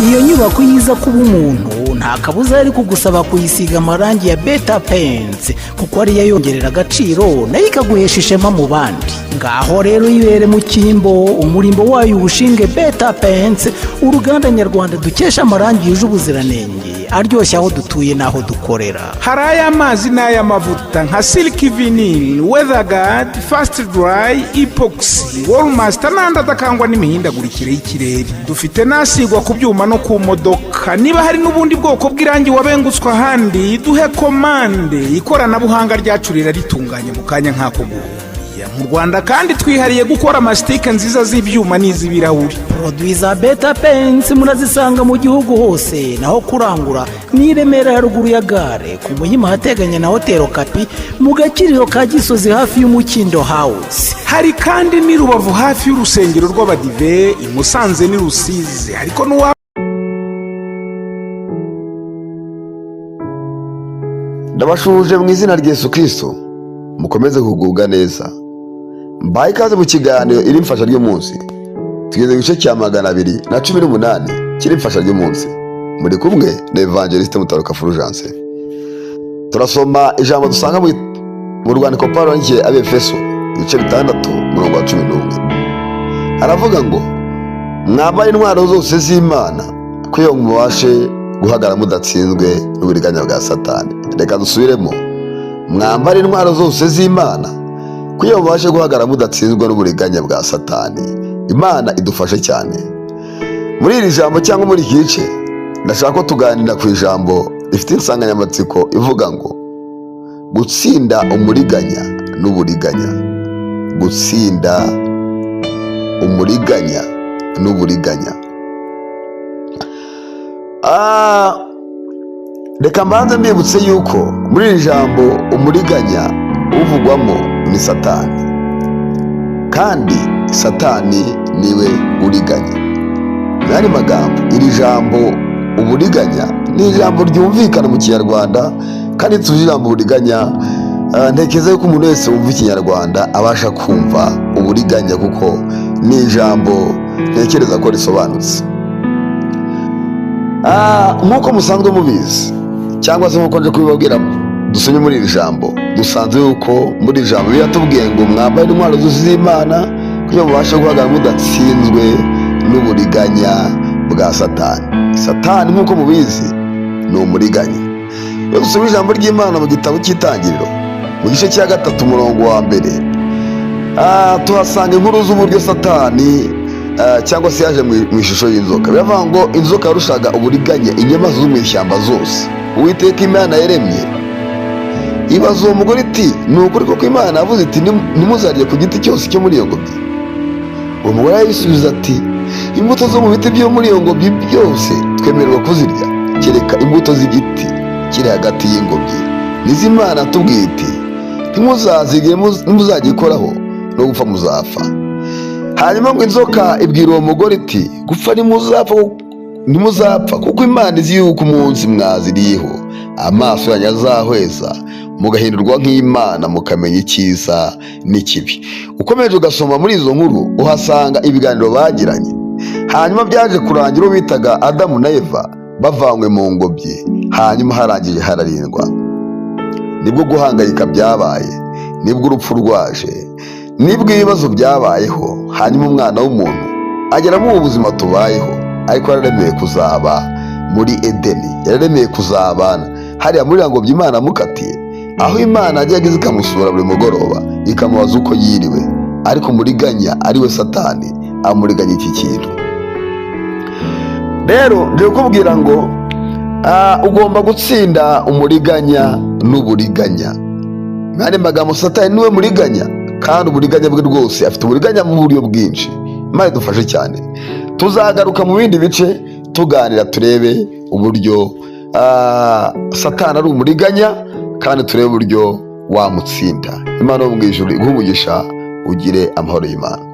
iyo nyubako yiza kuba umuntu nta kabuza yari kugusaba kuyisiga amarangi ya Beta Paints kuko ariyo yongerera agaciro nayo ikaguhesha ishema mu bandi. Ngaho rero yibere mu cyimbo umurimbo wayo ubushinge Beta Paints, uruganda nyarwanda dukesha amarangi yuje ubuziranenge aryoshye aho dutuye n'aho dukorera. Hari ay'amazi n'ay'amavuta nka Silk Vinyl, Weatherguard, Fast Dry, Epoxy, Wallmaster n'andi adakangwa n'imihindagurikire y'ikirere. Dufite n'asigwa ku byuma no ku modoka. Niba hari n'ubundi bwoko bw'irangi wabengutswe ahandi, duhe komande. Ikoranabuhanga ryacu riraritunganya mu kanya nk'ako guhuya. Mu Rwanda kandi twihariye gukora amasitike nziza z'ibyuma n'iz'ibirahuri. Produit za Beta Paints murazisanga mu gihugu hose, naho kurangura ni Remera ya ruguru ya gare ku Muhima hateganye na Hotel Kapi mu Gakiriro ka Gisozi hafi y'Umukindo House. Hari kandi ni Rubavu hafi y'urusengero rw'Abadive, i Musanze ni Rusizi. Ariko ndabashuje mu izina rya Yesu Kristo, mukomeze kugubwa neza. Mbaye ikaze mu kiganiro iri mfasha ry'umunsi. Tugeze gice cya 218 kiri mfasha ry'umunsi. Muri kumwe na Evangeliste Mutaruka Fulgence. Turasoma ijambo dusanga mu rwandiko Paulo yandikiye Abefeso ibice 6:11. Aravuga ngo mwambaye intwaro zose z'Imana kugira ngo mubashe guhagarara mudatsinzwe n'uburiganya bwa Satani. Reka dusubiremo. Mwambare intwaro zose z'Imana kugira ngo mubashe guhagarara mudatsinzwe n'uburiganya bwa Satani. Imana idufashe cyane. Muri iri jambo cyangwa muri iki gice ndashaka ko tuganira ku ijambo rifite insanganyamatsiko ivuga ngo gutsinda umuriganya n'uburiganya. Gutsinda umuriganya n'uburiganya. Reka mbanze mbibutse yuko muri iri jambo umuriganya uvugwamo ni Satani, kandi Satani niwe uriganya. N'andi magambo, iri jambo uburiganya ni ijambo ryumvikana mu Kinyarwanda, kandi tuzi ijambo uburiganya ntekereza yuko umuntu wese wumva Ikinyarwanda abasha kumva uburiganya, kuko ni ijambo ntekereza ko risobanutse. Nk'uko musanzwe mubizi cyangwa se nk'uko nje kubibabwira dusomye muri iri jambo, dusanze yuko muri iri jambo biratubwiye ngo mwambaye intwaro zose z'Imana kugira ngo mubashe guhagarara mudatsinzwe n'uburiganya bwa Satani. Satani nk'uko mubizi ni umuriganya. Iyo dusoma ijambo ry'Imana mu gitabo cy'Itangiriro mu gice cya 3 umurongo wa 1, tuhasanga inkuru z'uburyo Satani cyangwa se yaje mu ishusho y'inzoka. Biravuga ngo inzoka yarushaga uburiganya inyamaswa zo mu ishyamba zose Uwiteka Imana yaremye. Ibaza uwo mugore iti ni ukuri koko Imana yavuze iti ntimuzarye ku giti cyose cyo muri iyo ngobyi? Uwo mugore arayisubiza ati imbuto zo mu biti byo muri iyo ngobyi byose twemererwa kuzirya, kereka imbuto z'igiti kiri hagati y'ingobyi nizo Imana yatubwiye iti ntimuzazirye, ntimuzagikoraho no gupfa muzapfa. Hanyuma ngo inzoka ibwira uwo mugore iti gupfa ntimuzapfa kuko Imana izi yuko umunsi mwaziriyeho amaso yanyu azahweza mugahindurwa nk'Imana mukamenya icyiza n'ikibi. Ukomeje ugasoma muri izo nkuru uhasanga ibiganiro bagiranye. Hanyuma byaje kurangira uwo bitaga Adamu na Eva bavanywe mu ngobyi, hanyuma harangije hararindwa. Nibwo guhangayika byabaye, nibwo urupfu rwaje, nibwo ibibazo byabayeho. Hanyuma umwana w'umuntu agera mu buzima tubayeho, ariko yararemeye kuzaba muri Edeni, yararemeye kuzabana hariya muri ngobyi Imana mukatiye, aho Imana yageze ikamusura buri mugoroba ikamubaza uko yiriwe. Ariko umuriganya ariwe Satani amuriganya iki kintu. Rero ngiye kubwira ngo ugomba gutsinda umuriganya n'uburiganya. N'andi magambo, Satani niwe muriganya, kandi uburiganya bwe rwose afite uburiganya mu buryo bwinshi. Imana idufashe cyane. Tuzagaruka mu bindi bice tuganira turebe uburyo Satani ari umuriganya, kandi turebe uburyo wamutsinda. Imana yo mu ijuru iguhe umugisha, ugire amahoro y'Imana.